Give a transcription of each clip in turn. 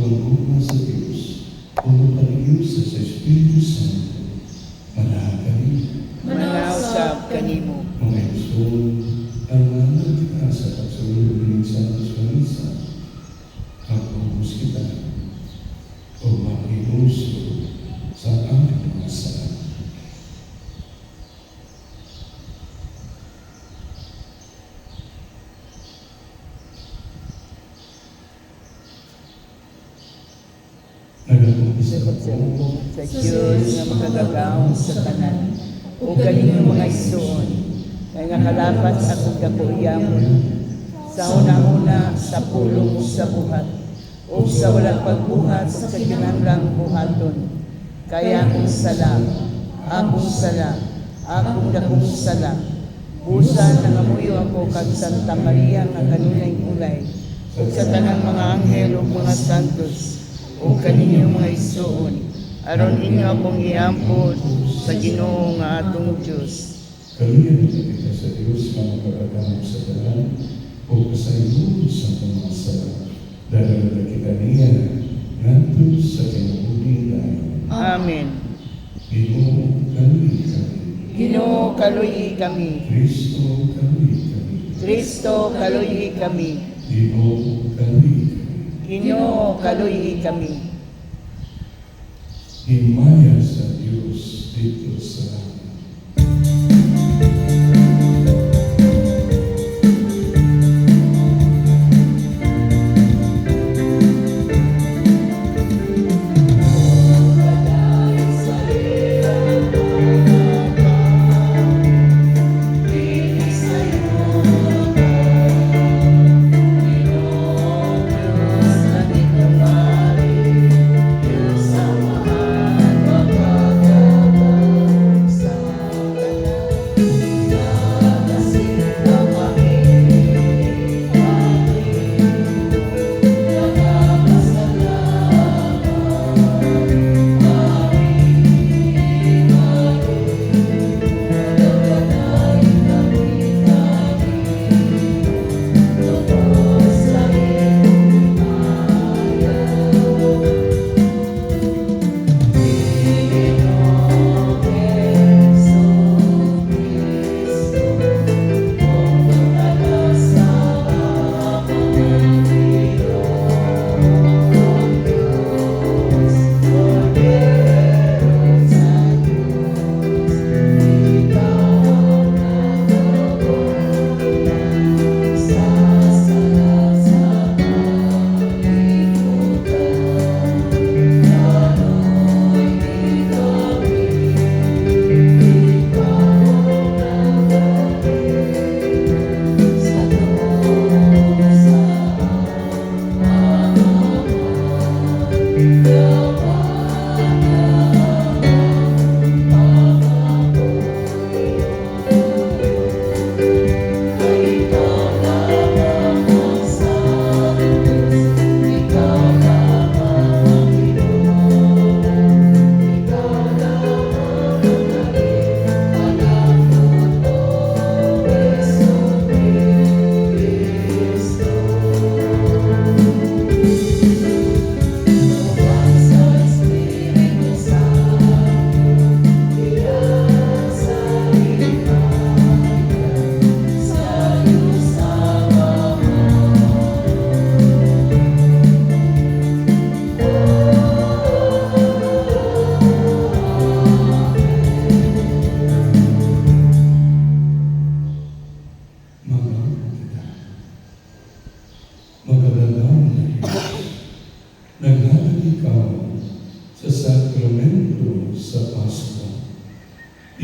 magwalungan sa Diyos, umupag-iusas sa Espiritu Santo, manausap kanimo. Mga Igsoon, ang nanag kita sa pagsulog ng Santos Manisa, kapagpus kita, o makinuso sa aming mga saan. Sagot sa ubong sa Diyos nga makagagaw sa tanan. O galing mga igsoon, kaya nga kalapat akong kakuyamon, sa una-una sa pulong sa buhat, o sa walang pagbuhat sa kinanglang buhaton. Kaya akong sala, akong dakong sala. Busan nangamuyo ako kag Santa Maria nga kanunay kulay, o sa tanang mga anghel o mga santos, o kaninyong mga igsoon, aron inyo akong iampod sa Ginoo nga atong Diyos. Kaluyan kita sa Diyos na makagagawa sa tanan, o kasayun sa mga sala, dahil na kita niya, nandun sa kinabuling tayo. Amen. Ginoo, kaluy kami. Ginoo, kaluyi kami. Kristo, kaluy kami. Kristo, kaluyi kami. Ginoo, kaluy kami. Ginoo, kaluyi kami. Himaya sa Diyos dito sa langit.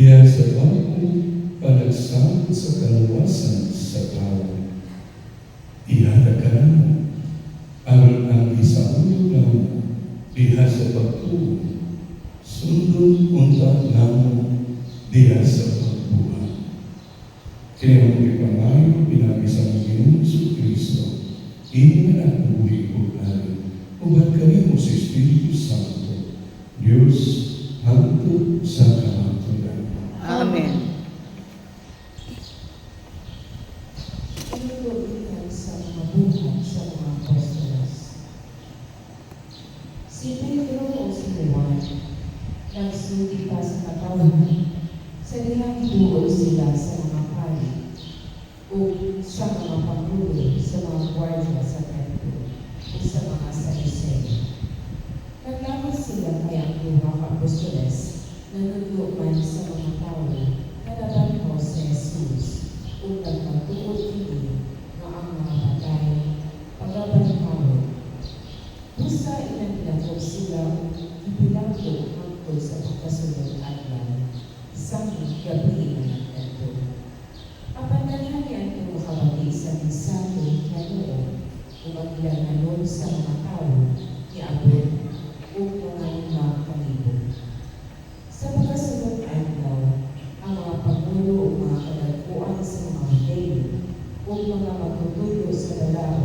Diya sa bangko panagsam sa kaluwasan sa tao. Ihada ka na aron ang isaulog na diha sa pagtuo, sundon unta namo diha sa pagbuhat. Kaya ang ipangayo pinag-isang Ginoong Kristo, ino na buhay ko namin, ubat kami mo sa Espiritu Santo, Diyos, hangtod sa kamatulan. Amen. Inuulitan sa mga buhay sa mga apostolos. Si Pedro o si Juan, nagsuti pa sa katawan, sa dihang ibuod sila sa mga pari, o sa mga pangulo, sa mga gwardiya sa templo, o sa mga Saduceo. Naglaban sila kay ang duha ka apostoles na nagluman sa mga tao na nabanhaw sa Jesus o nagpatuod kini na ang mga patay pagabanhaw. Busa inanilakot sila o ipilanggo hangtod sa pagkasunod adlaw sa gabi na nagkanto. Apan nangyari ang makabati sa mensahe na noon o maglanganon sa mga tao niabot o mga limang kalibo. Sa pagkasunod adlaw, ang mga pangulo o mga kalagpuan sa mga hotelo o mga magtutulo sa dalaw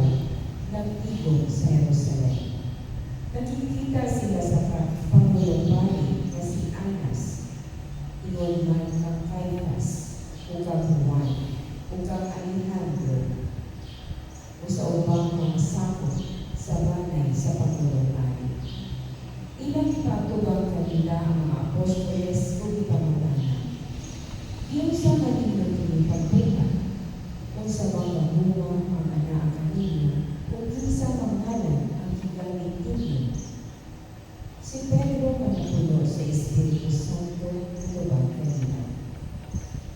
nagtigong sa Jerusalem. Nakikita sila sa Pangulong Bari na si Anas, iyon man kang Caiphas, o kang Juan, o kang Alejandro, o sa ubang mga sakop sa banay sa Pangulong Bari. Ilang ipatugang kanila ang mga apostoles o ipamagana. Iyon sa kanila pinipagpita, kung sa mga bunga ang anak kanina, o sa manghalan ang higamit ninyo. Si Pedro panapuno sa Espiritu Santo tulubang kanila.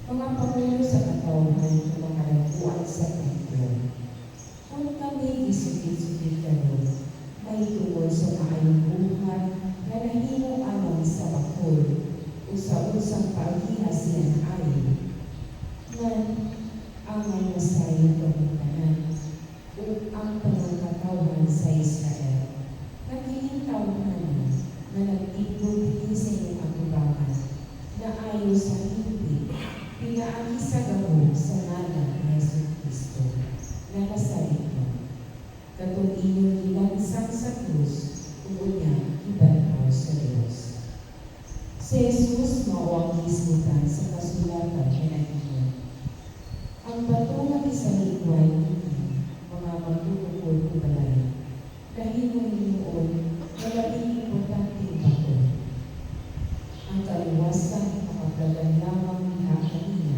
Mga pangulo sa katauhan ng mga laguan sa templo. Kung kami isugit-sugit kayo, may tungkol sa maayong buhay na nahimo alang sa bakol o sa unsang paagihas siya na ayon. Ngan ang may masayang pagmutanan o ang pangangkatauhan sa Israel. Nagiging-tauhanan na nag-ibig sa inyong atubangan na ayaw sa hindi pinaagi sa gamo sa ngalan ni Jesucristo na nasarito. Katong inyong ilansang sa krus, niya ibanhaw sa Diyos. Si Jesus mao ang gisgutan sa kasulatan na naging. Ang bato nga gisaligway mga magtutungkol ko balay. Dahil mo niyoon, malabing importanteng bato. Ang kaliwasan makapalagan lamang niya kanina,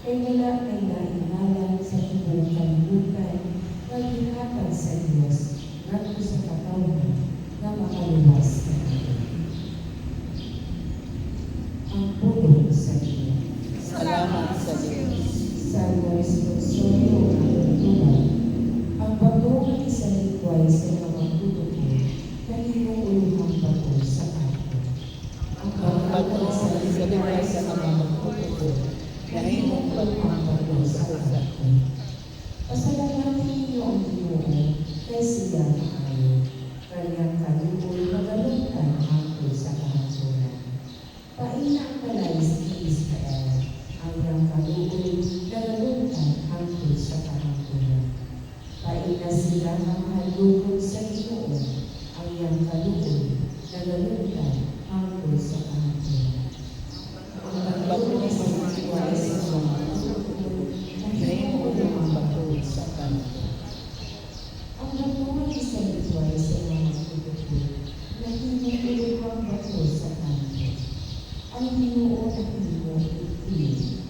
ay wala may naingalan sa tubong kalibutan na ginhatag sa Diyos ngadto sa katawhan na makaluwas na ito. Ang pulong sa Diyos. Salamat sa Diyos. Sa responsoryo ng tuwan, ang bato ng isalikway sa mga tutukin na hinuuluhang bato sa ato. Ang Bato sa liway sa mga magtutubo, na himong bato sa ato. Pasalamatin ninyo ang Ginoo kay siya maayo, kanyang kaluoy magalungtan hangtod sa kahangturan. Paina ang kalais ni Israel, ang iyang kaluoy nagalungtan hangtod sa kahangturan. Paina sila ang halugod sa Ginoo, ang iyang kaluoy nagalungtan hangtod sa kahangturan. Ang bato ni Salikway sa mga tutubo, na himong ang bato sa kanto. ang bato ay isalikway sa mga tutubo na hinahuluhang bato sa kanto. Ang Ginoo at Ginoo ipiling.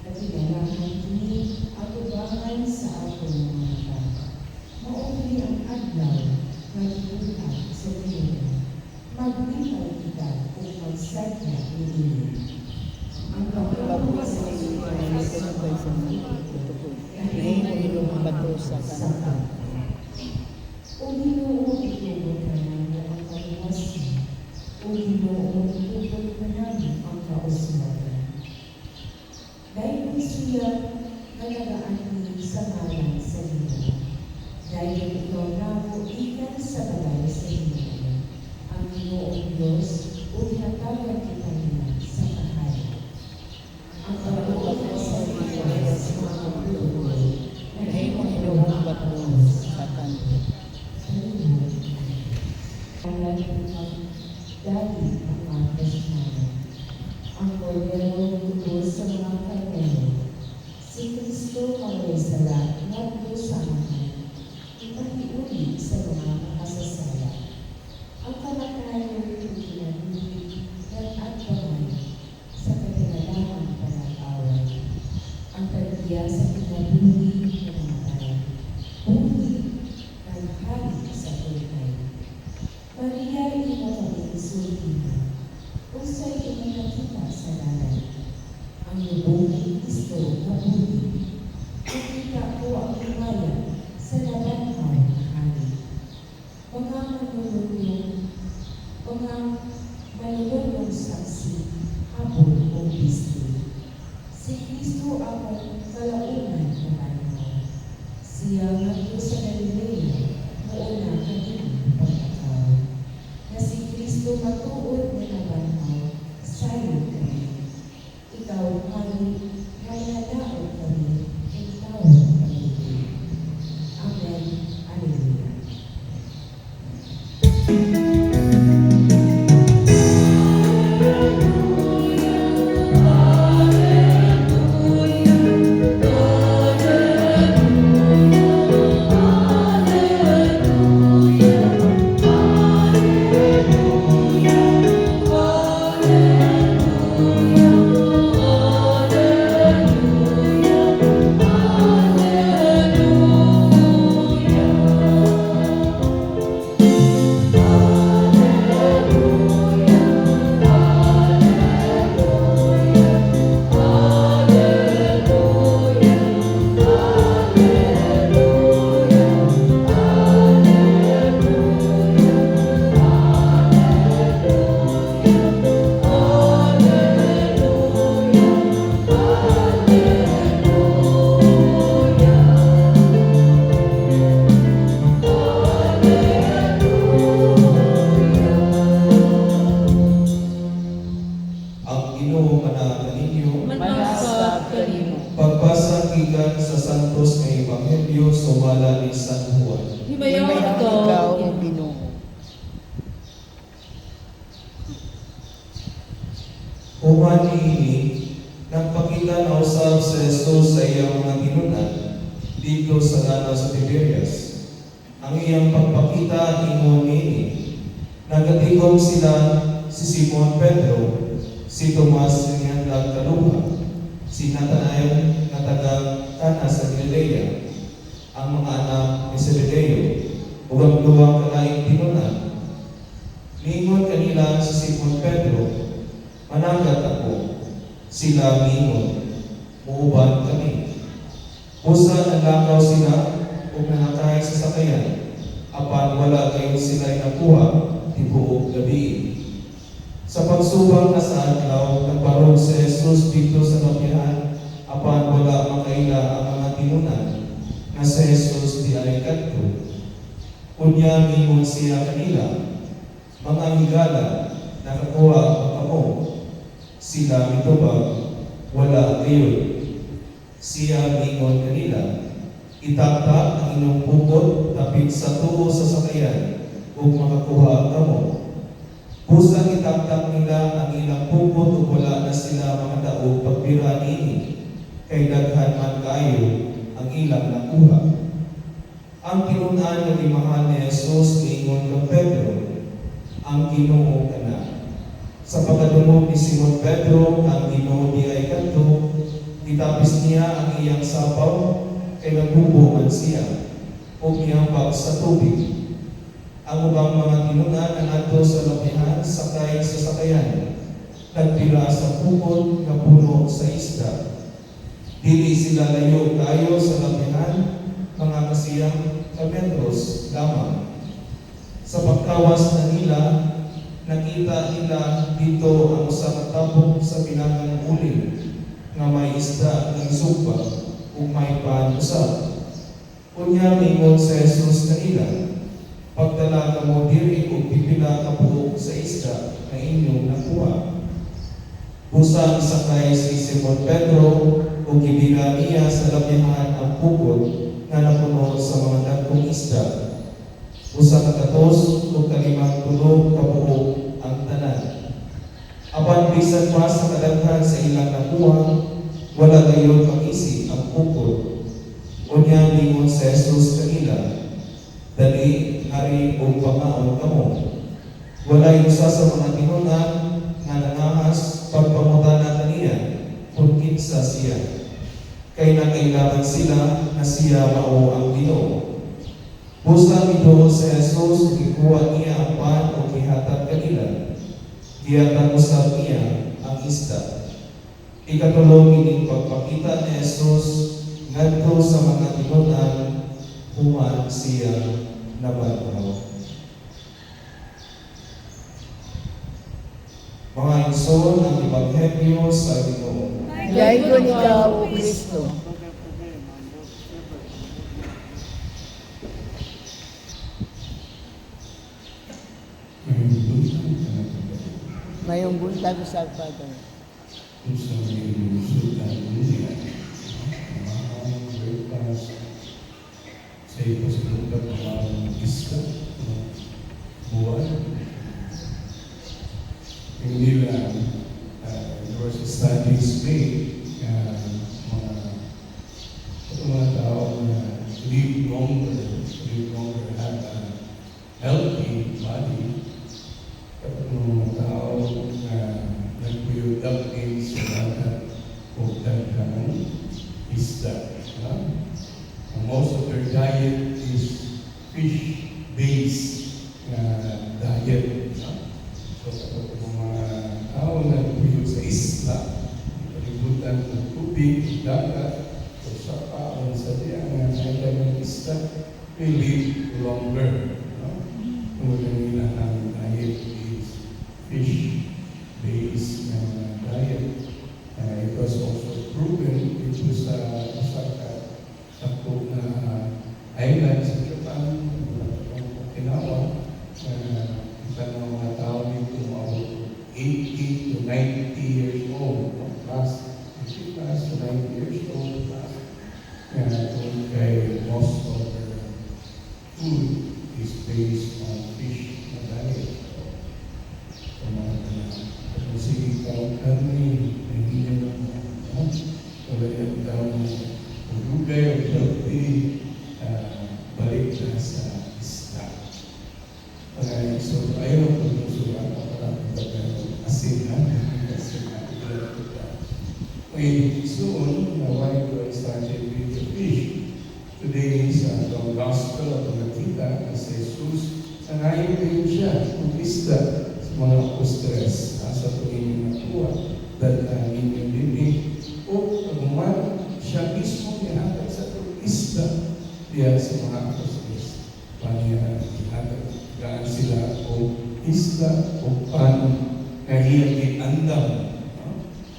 Katilalahan kini at ubangan sa atong mga bata. Maugli ang adlaw na gibuhat sa Ginoo. Maglipay kita kung magsadya ni Ginoo. Ang Bago pagbabawa sa sa liway na liway sa mga magtutubo, na himong ang bato sa kanto. O Ginoo, itubod ka namin ang kaliwasan. O Ginoo, itubod ka namin ang kauswatan. Dahil siya nalagaan ni sa ngalan sa Ginoo. Dahil ikaw namo ikan sa balay sa Ginoo. Ang Ginoong Diyos, o hinatagan kita niya sa kahayag. Ang pagbubukas sa liway sa mga magtutuloy, Na himong ang bato sa kanto. ang lagipang dati ang mga Kristiyano. Ang kordero tungkol sa mga karnero. Si Kristo ang may sala ngadto sa amin. Ipahiuli sa mga makasasala. sultina. Usay iminakita sa dalan. Ang lubong ni Kristo kabuti. Nakita ko ang himaya sa nabanhaw na hari. Mga manulunong saksi, hapon o bisti. Si Kristo ang kalaunan na banhaw. Siya ngadto sa Galilea, mauna kanina pagkatao. Na si Kristo matuod na nabanhaw, sayo kami. Ikaw, hari, mananaod kami, ikaw kami. Amen. Alleluia. Ang Ginoo manakan ninyo. Manasab kanimo. Pagbasa gikan sa Santos nga Ebanghelyo sumala ni San Juan. Himayaw ikaw, O Ginoo. Human niini, nagpakita na usab sa Jesus sa iyang mga ginunan dito sa lanaw sa Tiberias. Ang iyang pagpakita ingon niini, nagatigom sila si Simon Pedro, si Tomas nga niyang kaluha, si Natanael nga taga Cana sa Galilea, ang mga anak ni Zebedeo, ug ang duwang kalaing tinunan. Ningon kanila si Simon Pedro, managat ako. Sila mingon, muuban kami. Usa nalakaw sila ug nanakay sa sakayan, apan wala kayo sila'y nakuha tibuok gabi. Sa pagsubang na sa adlaw, nagparog si Jesus dito sa lapihan, apan wala makaila ang mga tinunan na si Jesus di ay kadto. Unya mingon siya kanila, mga higala, nakakuha ba kamo? Sila mitubag, wala kayo. Siya mingon kanila, itaktak ang inyong bukod tapit sa tuo sa sakayan, ug makakuha kamo. Busa itaktak nila ang ilang bukod ug wala na sila mga daog pagbira niini, kay daghan man kayo ang ilang nakuha. Ang kinunan nga gimahal ni Jesus giingon kang Pedro, ang Ginoo kana. Sa pagkadungog ni Simon Pedro, ang Ginoo di ay kadto, gitapis niya ang iyang sapaw, kay nagbubuhan siya, ug niyambak sa tubig. Ang ubang mga tinunan na nato sa lapihan, sakay sa sakayan, nagtira sa bukod nga puno sa isda. Dili sila layo kayo sa lapihan, mga kasiyang kametros lamang. Sa pagkawas na nila, nakita nila dito ang usa tabok sa bilangang ulin nga may isda ng sugba ug may pan usab. Unya mingon sa Jesus kanila, pagdala kamo diri ug pipila ka buok sa isda nga inyong nakuha. Busa isakay si Simon Pedro ug gibila niya sa labihan ang bukod nga napuno sa mga dagkong isda. Usa ka katos ug kalimang tulo ka buok ang tanan. Apan bisan pa sa kadaghan sa ilang nakuha, wala gayon mag-isip ang bukod. Unya mingon sa Jesus kanila, dali hari o pamaon kamo. Walay usa sa mga tinunan nga nangahas pagpamutana kaniya kung kinsa siya. Kay nakailangan sila na siya mao ang Ginoo. Busa ito sa Jesus, ikuha niya ang pan o ihatag kanila. Giyatan usab niya ang isda. Ikatulong ining pagpakita ni Jesus ngadto sa mga tinunan human siya nabanhaw. Mga igsoon ang Ebanghelyo sa Ginoo. Dayon ikaw, O Kristo. Ngayong buntag ka na pagkakas. Mayong buntag sa Father. Kung sa may lusutan niya, ang breakfast, sa ipasalundag ng mga isla, buwan. Yung nila, there was a studies made, mga tao na live longer have a healthy body. Kapag mga tao na nag-build up din sa lahat o daghang isda. Most of their diet is fish-based diet. So kapag mga tao na nag-build sa isla, palibutan ng tubig, dagat, o sa paon sa diyan na kaya ng isda, they live longer. Kung nila ang diet is fish-based diet. It was also proven dito sa Osaka, ako na island sa Japan, Okinawa, kita ng mga tao dito about 80 to 90 years old, plus 50 plus to 90 years old, plus kay most of their food is based on fish na diet. So, kung sige ka, karni, hindi nyo naman, wala yung daw kung lugay o healthy, balik na sa isla. So, ayaw ko yung sulat na parang asinan. Okay, soon, why do I started with the fish? Today is the gospel of the nakita as Jesus. Sanayin kayo siya, kumpista sa mga apostles sa tuwing nakuha dahil inyong dinig o pagmuman siya mismo ihatag sa kumpista diya sa mga apostles. Paniya ihatag gaan sila o isla o paano na iyang iandam.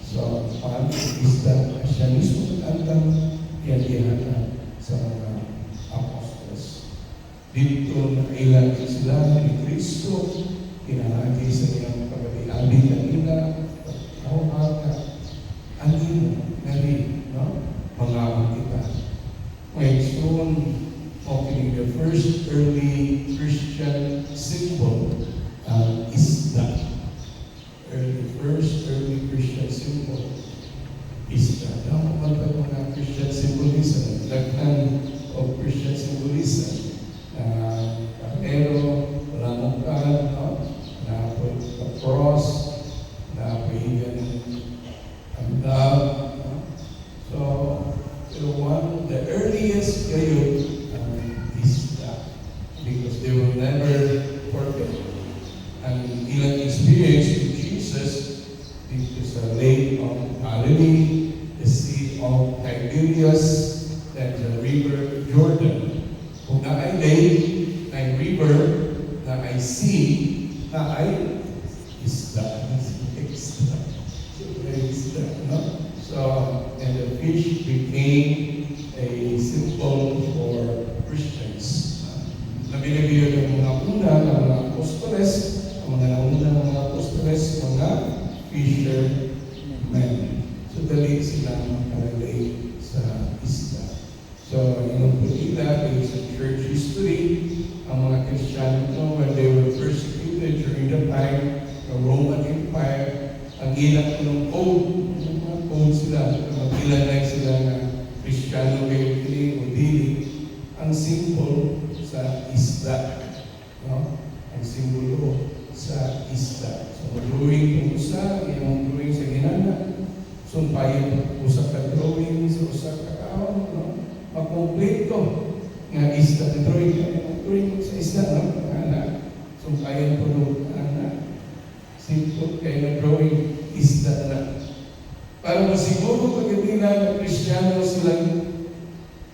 So, paano isla siya mismo iandam iyang ihatag sa mga apostles. Dito na ilan sila ni Kristo, pinahagi sa iyang pag-abi kanina, pag-awaka, ang ino, nari, mga kita. Ngayon, soon, opening the first early Christian symbol, isda. First early Christian symbol, isda. Dapat mga Christian symbolism, lagtan of Christian symbolism. Pero, lamukan, na po cross, na po ang dove. So, one of the earliest kayo is that because they will never forget. Ang ilang experience with Jesus dito sa Lake of Galilee, the Sea of Tiberias, and the River Jordan. Kung na ay lake, na ay river, na ay sea, na ay isda. Isda. So, and the fish became a symbol for Christians. Nabinibigyan ng mga una ng mga apostoles, ang mga nauna ng mga apostoles, mga fishermen. So, dali sila makarelate sa isda. So, yung pagkita is a church history, ang mga Kristiyano, when they were persecuted during the time of the Roman Empire, ang ilang ng code sila, mag-ilanay sila na Kristiyano kayo o dili, ang symbol sa isda. No? Ang simbolo sa isda. So, drawing kung usa, yung drawing sa ginana, sumpayin usa ka drawing sa usa ka kaon, no? Mag-complete ko nga isda, drawing sa isda, no? Sumpayin po doon, simple Facebook kay na drawing isda na. Para masiguro pag nila na Kristiyano silang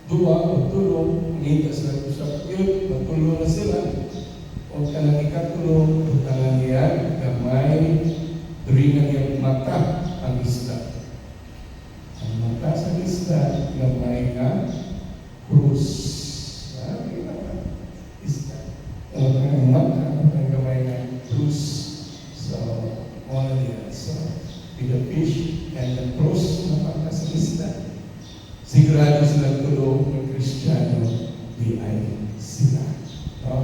duwa o tulong, ngita sila ko sa yun, matulong na sila. O kanang ikatulong, o kanang yan, gamay, turingan yung mata ang isda. Ang mata sa isda, gamay nga, krus. Sabi na, isda. O kanang mata, ang gamay nga, krus. So, all yan. So, the fish and the cross na mata sa isda. Sigurado silang tulong ng Kristiyano, di ay sila.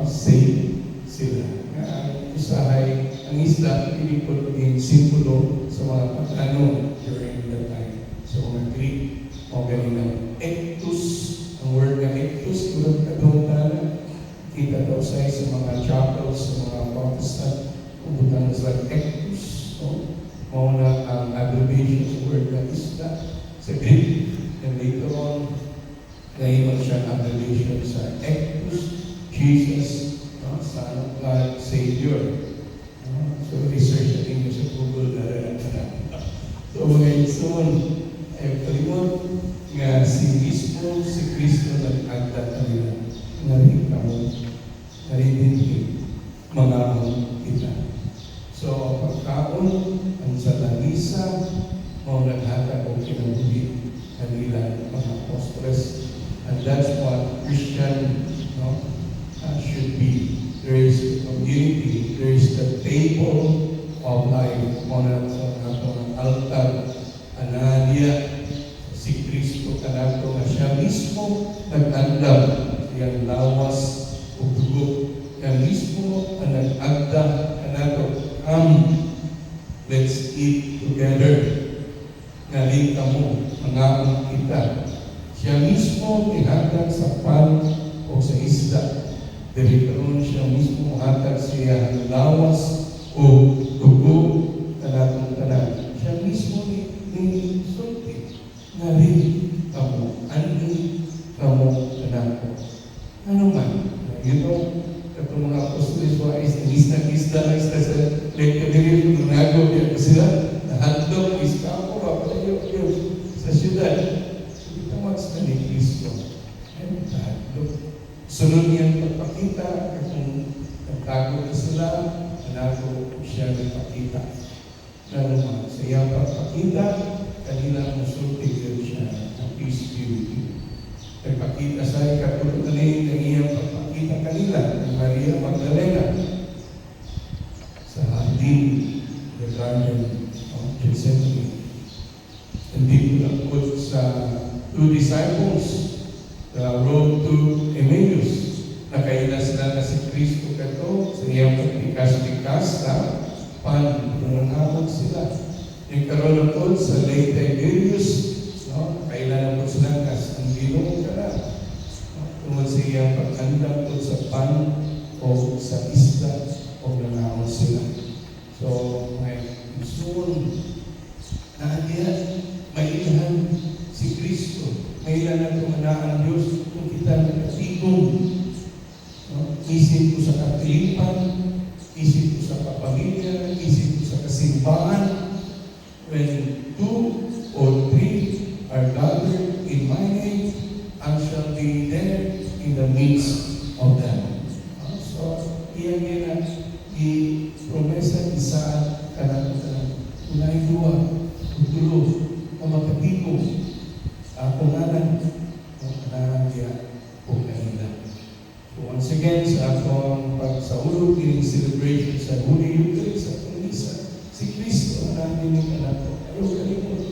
Save sila. Ang usahay, ang isda, pinipulungin, simpulo sa mga pagano during that time. So, mga Greek, mga galinang ectus, ang word na ectus, tulad ka doon tala, kita daw sa mga chapels, sa mga Protestant, pupunta na sila ectus. Mauna ang abbreviation sa word na isda sa Greek. And later on, naiwan siya ang abbreviation sa ectus, Jesus, Son of God, Savior. So, research natin yung sa Google na so, mga ison, ay kalimot nga si mismo, si Kristo nag-agda kanila. Ngayon kamo, naribinhin, mga kita. So, pagkaon, ang sa langisa, mga naghatag o kinabuhi kanila mga apostoles. And that's what Christian should be. There is community, there is the table of life on ang altar, ananya, si Kristo kanato na siya mismo nag-agda siyang lawas o dugo. Siya mismo ang nag-agda kanato, let's eat together. Ngaling kamo, mga kita. Siya mismo ihatag sa pan o sa isda. Diritoon siya mismo hatag siya ng lawas o dugo kanatong tanan. Siya mismo ni sulti. Ngaling kamo, ani kamo kanato. Ano man? You know, katong mga apostoles wa isda lang sa lekto diri lunago diya sila nahandog iskapo pa payo sa syudad. Kita mas ni Kristo. And nahandog. Sunod niyan pagpakita kung nagtago na sila, nago siya nagpakita. Naman sa iyang pagpakita, kanila masulti yun siya ang peace beauty. Nagpakita sa ikatulog na rin ng iyang pagpakita kanila ng Maria Magdalena sa hardin, the garden of Gethsemane. Hindi ko lang po sa two disciples, the road to Emmaus. Nakailas na si Kristo kato sa iyang pagpikas-pikas na panunangabot sila. Yung karoon po sa Lake Tiberias, nakailan po sila kas ang ginong ka tungkol sa iyang pagkandang po sa pan o sa isla o nangamot sila. So, may soon na may ilahan si Kristo. May ilahan ang tumanaan Diyos kung kita nakatigong. Isip ko sa katilipan, isip ko sa kapamilya, isip ko sa kasimbahan. When 2 or 3 are gathered in my name, I shall be there in the midst of them. So, iyan yan i-promesa isaan kanang unay duwa, tutulo, o magkatiko, kunganan, o kanang diya, o kanila. So once again, sa akong pagsaulog, ining celebration sa Holy Eucharist, sa Pangisa, si Kristo, ang namin yung kanato. Ayaw kalimot.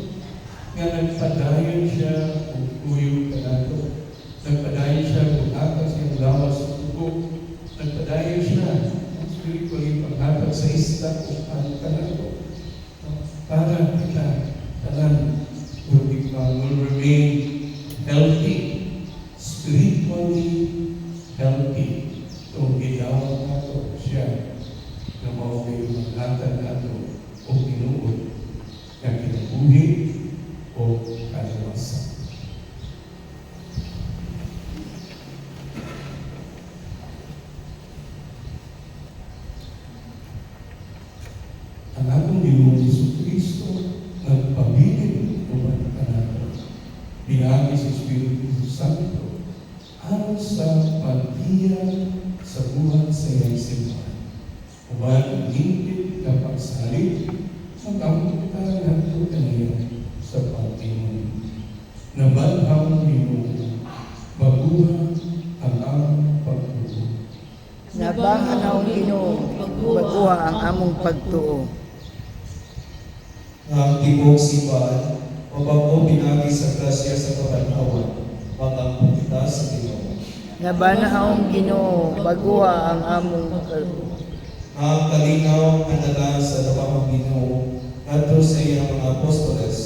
Nga nagpadayon siya, kung uyog kanato. Nagpadayon siya, kung atas yung lawas sa tubo. Nagpadayon siya, spiritually paghatag sa isla kung ano kanato. Para kita, tanan, will remain healthy, spiritually healthy. So, gilawang nato siya na mawagay maghatag nato o pinuod na kinabuhi o kalawasan. Ang Ginoong Jesucristo, nagpabilin uman kanato. Biyagi sa Espiritu Santo, ang sa pagdiya sa buhat sa iyang simbahan. Uban ang hingpit na pagsalit, magkamot kita nato kaniya sa pagtingin. Nabalhang Ginoo, baguha ang among pagtuo. Nabahan ang Ginoo, baguha ang among pagtuo. Ang tibok simbahan, mabago pinagi sa grasya sa kabanhawan, pagkampo kita sa Ginoo. Nabanahong Ginoo, baguha ang among pagtuo. Ang kalinaw na dalan sa napamang Ginoo, ngadto sa iyang mga apostoles,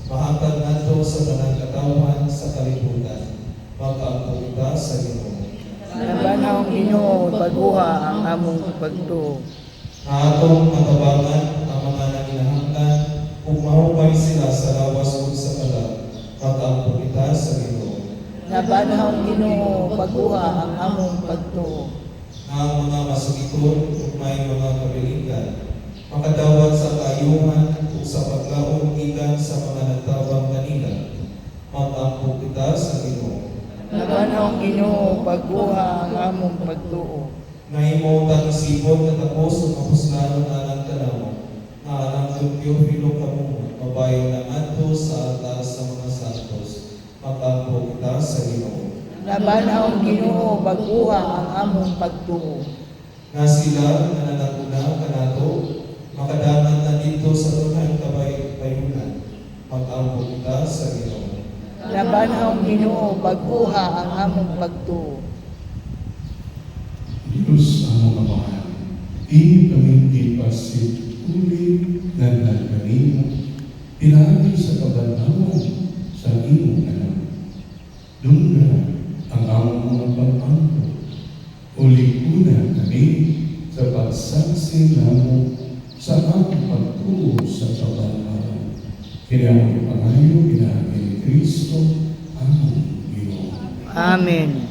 mahatag ngadto sa tanang katawan sa kalibutan, pagkampo kita sa Ginoo. Nabanahong Ginoo, baguha ang among pagtuo. Na atong matabangan ang mga nanginahanglan, ug mahupay sila sa lawas ug sa kalag, pagkampo kita sa Ginoo. Nabanahong Ginoo, baguha ang among pagtuo. Na ang mga masugiton ug may mga kabilingan, makadawat sa kaayuhan ug sa paglaom gikan sa mga nagtawag kanila, pagkampo kita sa Ginoo. Nabanahong Ginoo, baguha ang among pagtuo. Na imo tagisipon katapos ug mapuslanon alang tanaw, na alang Teofilo kamu, mabayo na ngadto sa altar sa mga santos, pagkampo kita sa Ginoo. Nabanahong Ginoo, baguha ang among pagtuo. Na sila na nanaguna kanato, makadangan na dito sa tunay kabay-bayunan, pagkampo kita sa Ginoo. Nabanahong Ginoo, baguha ang among pagtuo. Diyos ang amahan, di kami ipasit uli ng nagkanimo, pinagi sa kabanhawan sa iyong anak. Dungga ang among mga pag-angko, ulikuna kami sa pagsaksi namo sa among pagtuo sa kabanhawan. Kinamoy pangayo, pinagi ni Kristo, among Ginoo. Amen.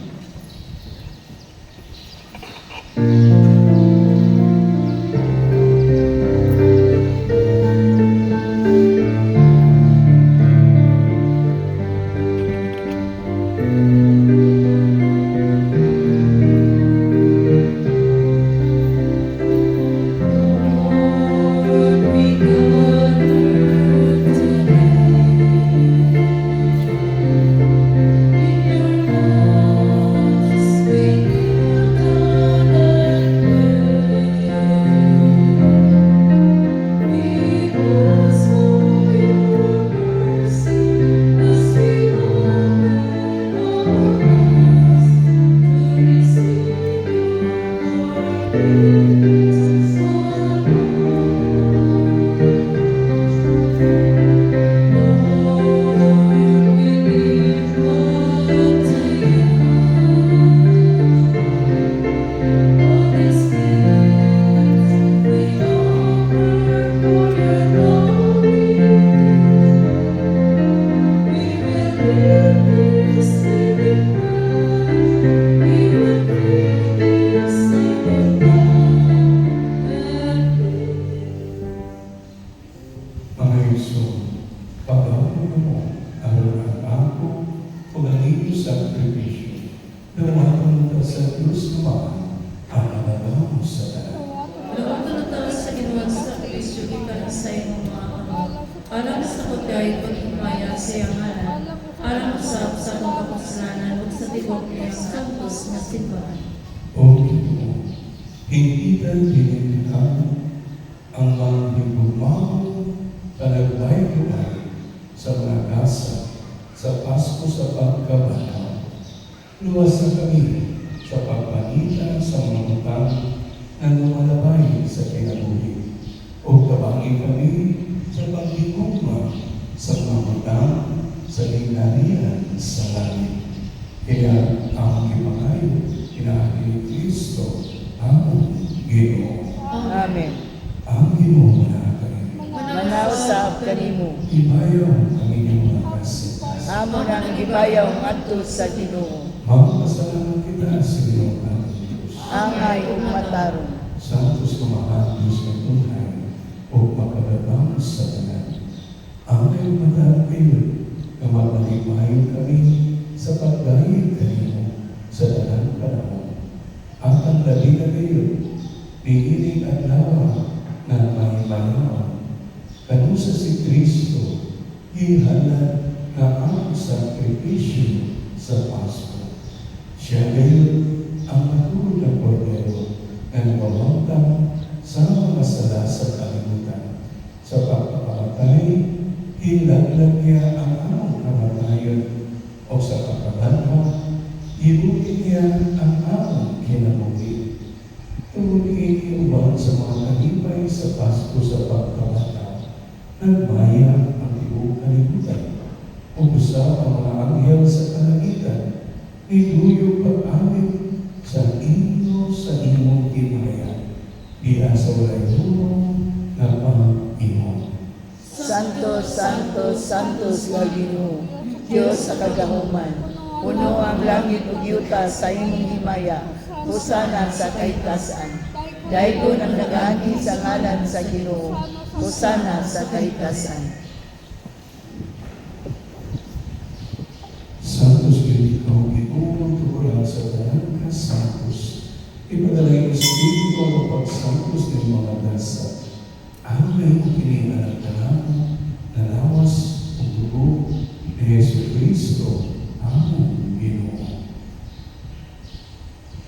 Alam sa kutay pagkumaya sa iyang anak, alam usap sa akong kapasalanan ug sa tibok niyang santos na simbahan. O Ginoo, hinggitan dinindihan ang mga higugmao panagbay-gubay sa mga gasa sa Pasko sa pagkabanaw. Luwas na kami sa pagpangita sa mga utang na lumalabay sa kinabuhi. O kabangin kami sa pagdigugma sa mga utang sa linganian sa langit. Kaya ang ipangayo, pinagi ni Kristo, ang Ginoo. Amen. Ang Ginoo na kami. Manausap kanimo. Ibayaw ang inyong mga kasitas. Amo nang gibayaw ngadto sa Ginoo. Magpasalamat kita sa Ginoo ang Diyos. Angay ug matarong. Santos kumakantos ng tunay, o makagabang sa tanan. Amay matang kayo, na mamalimayon kami sa pagdahil kanino sa tanang panahon. Ang labi na kayo, niiling at lawa na may manawan. Kanusa si Kristo, ihalad na ang sakripisyo sa Pasko. Siya ngayon ang matulog na kordero na nagawangtang sa mga sala sa kalimutan. Sa pagpapamatay, hinaglag niya ang among kamatayon o sa pagkabanhaw, ibuti niya ang among kinabuhi. Tungkulin iuban sa mga kanibay sa Pasko sa pagkabanhaw, nagmaya ang tibuok kalibutan. Umusa ang mga anghel sa kalangitan, niluyog pag-awit sa inyo sa imong himaya. Diya sa walay tulong na Panginoon. Santo, Santo, Santo sa Ginoo, Diyos sa kagahuman. Puno ang langit ug yuta sa imong himaya, husana sa kaitasan. Daigon ang nagaagi sa ngalan sa Ginoo, husana sa kaitasan. Santos ikaw, Ginoo, tuguran sa tanan ka santos. Ipadalay ang Espiritu ang pagsantos ng mga dasal. Amay mo kinialantanan na lawas o dugo ni Yesu Cristo, among Ginoo.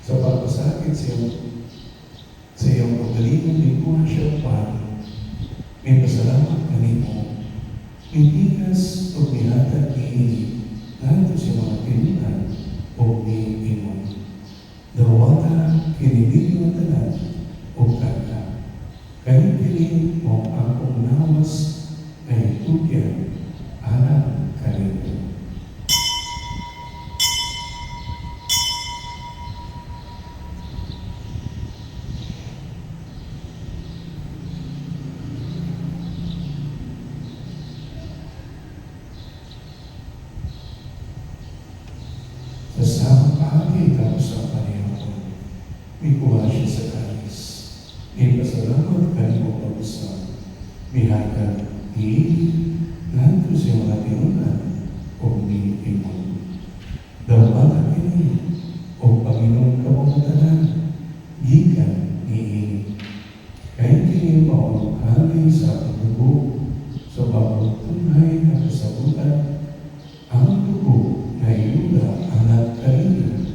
Sa pagpasakit sa iyong pagalingon ni Kuha siya Paro, may pasalamat kanimo, pintikas o nihatag ni nanto sa mga pinunan o ni Imon. Dawata kinibig mo tanan o kaka. Kayo pili mo akong nawas na itugyan alam kanito. Sa samang paagi tapos ang panihapon, may kuha siya sa kalis. May pasalamat kanimo pag-usap. May hagang nanto siya mga tinunan o ni Imon. Dawata kini o Panginoon ka mga tanan, gikan ni Ini. Kaya kini mo ang kali sa pagdugo, sa bawat tunay na kasabutan, ang dugo na iyula anak kanina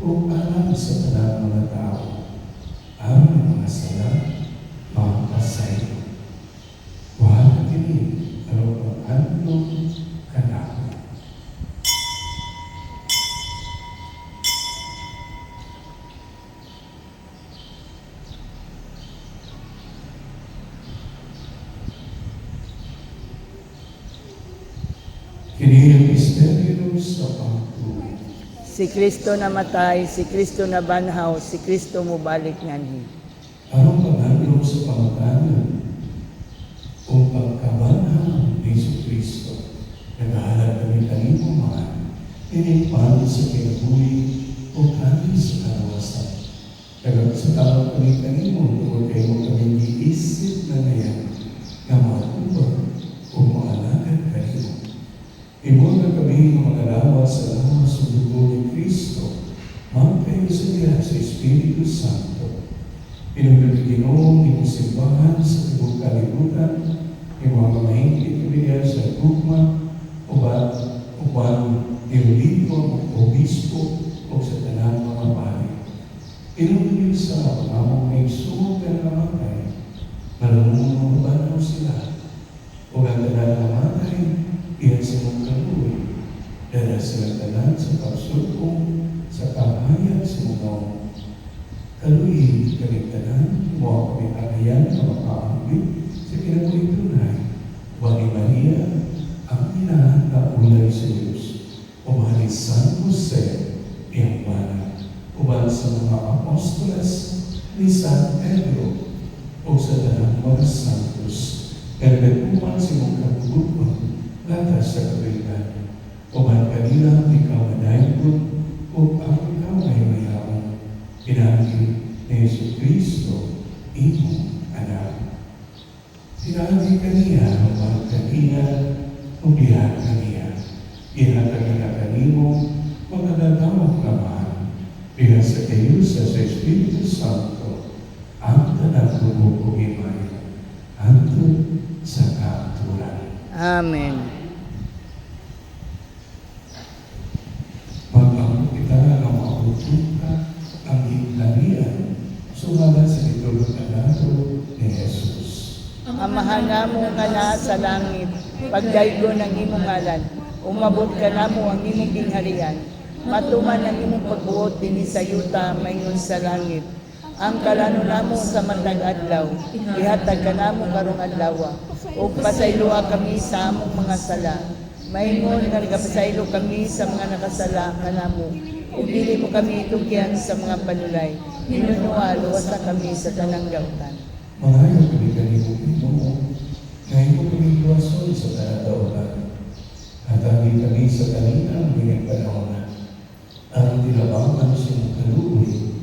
o alam sa tanang mga tao. Ang mga sala, mapasay. Wala kini, ano pag-anong kanako. Kini ang misteryo sa pagtuwi. Si Kristo namatay, si Kristo nabanhaw, si Kristo mubalik nganhi. Anong pag-anong sa pamatanan o pagkabanhaw ni Yesu Cristo? Naghahalad kami kanimo mga tinimpan sa kinabuhi o kami sa kalawasan. Nagsasawa kami kanimo tungkol kayo kami giisip na ngayon na matubag o maalagad kanimo. Imo na kami mga lawas sa lawas sa dugo ni Kristo, magkayo sa diya sa Espiritu Santo. Pinagdaginoong imo simbahan sa tibok kalibutan, imo mga mahingkit kami sa gugma, uban nililipo, obispo, o sa tanang mga pari. Pinunil sa among may suot na namatay, malumong mga sila, o ang tanang namatay, iyan sa mga kaluwi, dala sila tanan sa pagsulong, sa kahayan sa mga kaluwi, kaligtanan, mo kami agayan na makaambi sa kinabuhi tunay. Wani Maria, ang ina na ulay sa Diyos, umali San Jose, iyang bana, uban sa mga apostoles ni San Pedro, o sa tanang mga santos, nagdaguman si mong kabubuan, latas sa kabilan, uban kanila ikaw manayipon, o ang ikaw ay mayaman, pinagi ni Yesu Cristo, imo anak. Tinagi kaniya ang mga kaniya, ubiyak kaniya. Ihatag na kanimo, magagawang naman, biya sa kayo sa Espiritu Santo, ang tanang bumubugimay, hantod sa kaaturan. Amen. Magpapot kita ng mautuka ang himlalian, sumalat sa itulog na nato ni Jesus. Amahan namo ka na sa langit, pagdaygo ng imong ngalan, umabot ka namo ang imong gingharian, matuman ang imong pagbuot dinhi sa yuta mayngon sa langit. Ang kalano namo sa matag adlaw, ihatag ka namo karong adlaw, ug pasayloa kami sa among mga sala. Maingon nga nagapasaylo kami sa mga nakasala kanamo, ug dili mo kami itugyan sa mga panulay. Hinunua luwas na kami sa tanang gawtan. Malayo kami kanimo Ginoo, ngayon mo kami luwason sa tanadaonan. Hatagi kami sa kanina ang bilang panahon. Ang tinabangan sa mong kaluoy,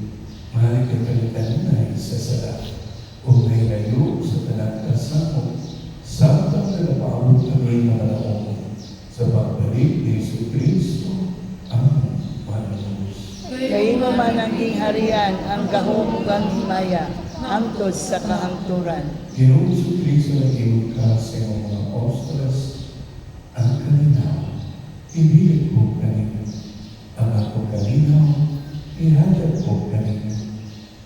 mahal ka kanikanay sa sala, o may layo sa tanang kasamo, sabang nalapaabot kami mga naong sa pagbalik ni Jesucristo ang Manunus. Kayo man ang gingharian, ang gahom ug ang himaya, hangtod sa kahangturan. Ginoong Jesucristo na inukas sa iyong mga apostolos, ang kalinaw, ibilig ko kanina. Ang ako kalinaw, ihatag ko kanina.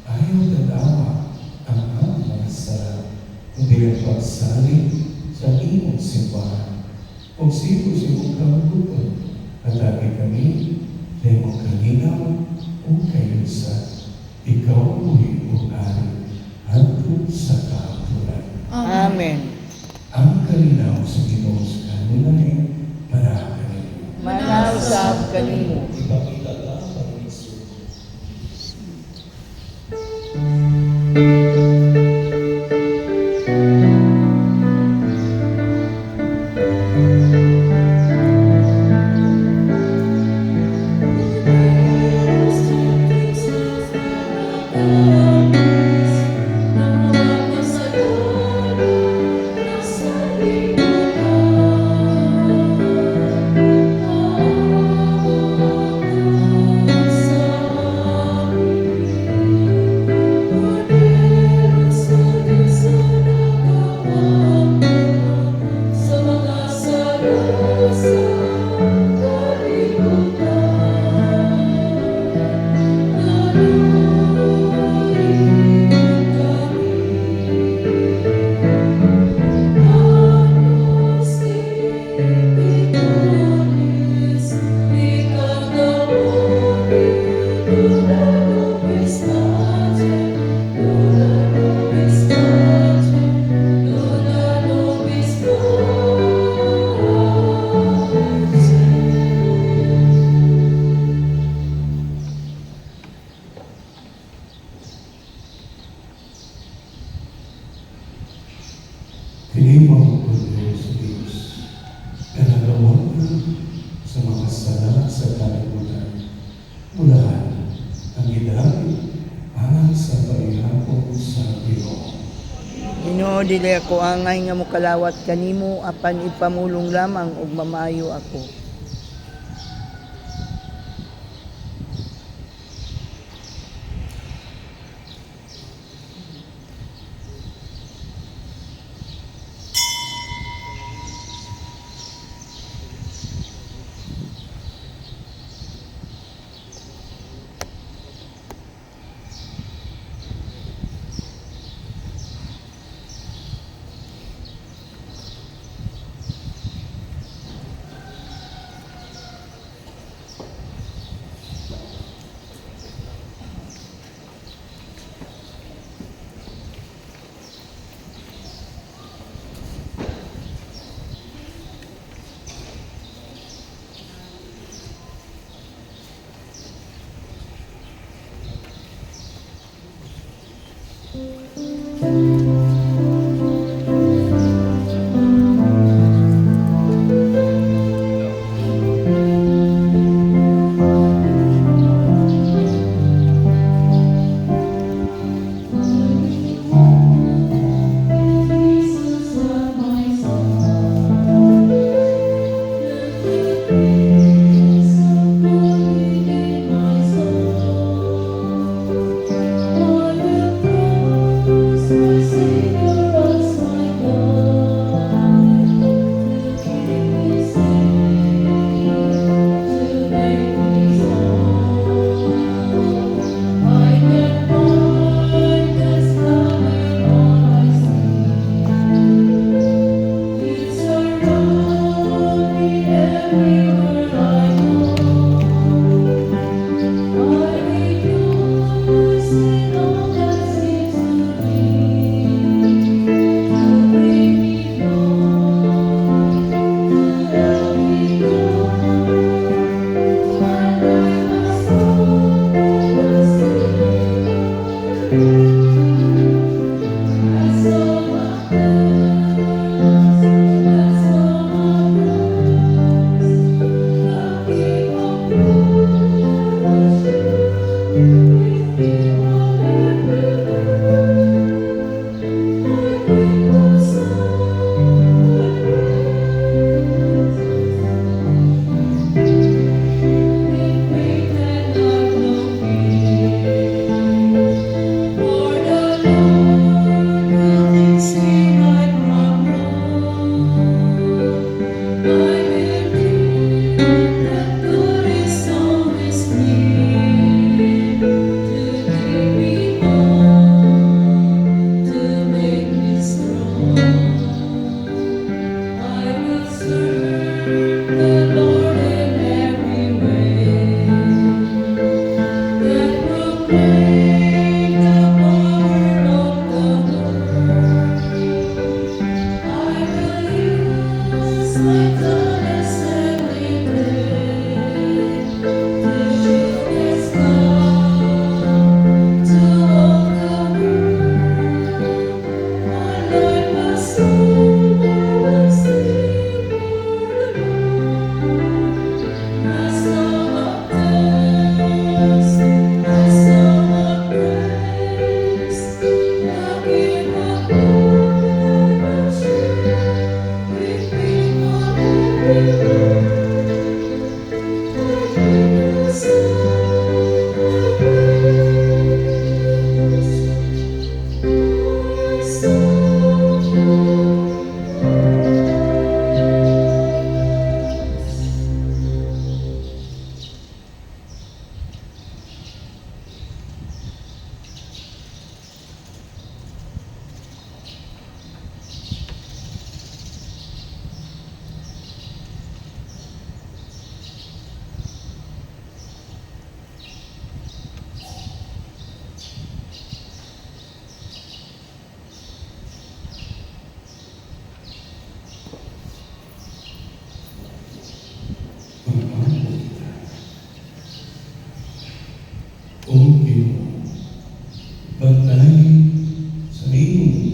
Ayaw dadawa ang mga sarap, kundi ang pagsalit sa imong simbahan. Kung sino sa imong kamugutan, hatagi kami sa imong kalinaw o kayusan. Ikaw uwi o ari, hantod sa kaaturan. Amen. Ang kalinaw sa Ginoo sa kanunay, marakanin. Manaw sa kanimo. Ipakita ka ang Panginoon. Tinimang ko sa Diyos, kanagawan sa mga sala sa kalibutan. Mulahan ang gidali alang sa paihapon sa Ginoo. Ginoo dili ako angay nga mokalawat kanimo apan ipamulong lamang ug mamayo ako.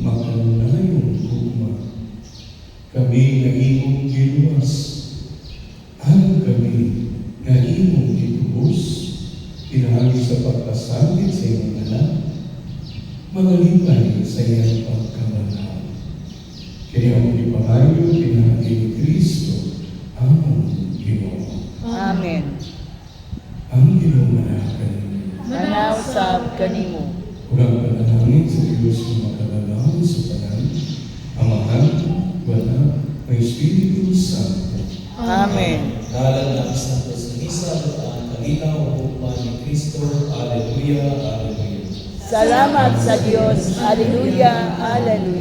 makanunayong gugma. Kami na imong giluwas, ang kami na imong gitubos, pinahagi sa pagkasakit sa iyong anak, mga lipay sa iyong pagkabanal. Kaya ang ipangayo, pinahagi ni Kristo, among Ginoo. Amen. Ang ginumanakan Manausap kanimo. Urang panalangin sa Diyos na makalalangin sa tanan, Amahan, Wala, may Espiritu Santo. Amen. Dalan ng Santos Misa at kalinaw o hukman ni Kristo. Alleluia, Alleluia. Salamat sa Diyos. Hallelujah, hallelujah.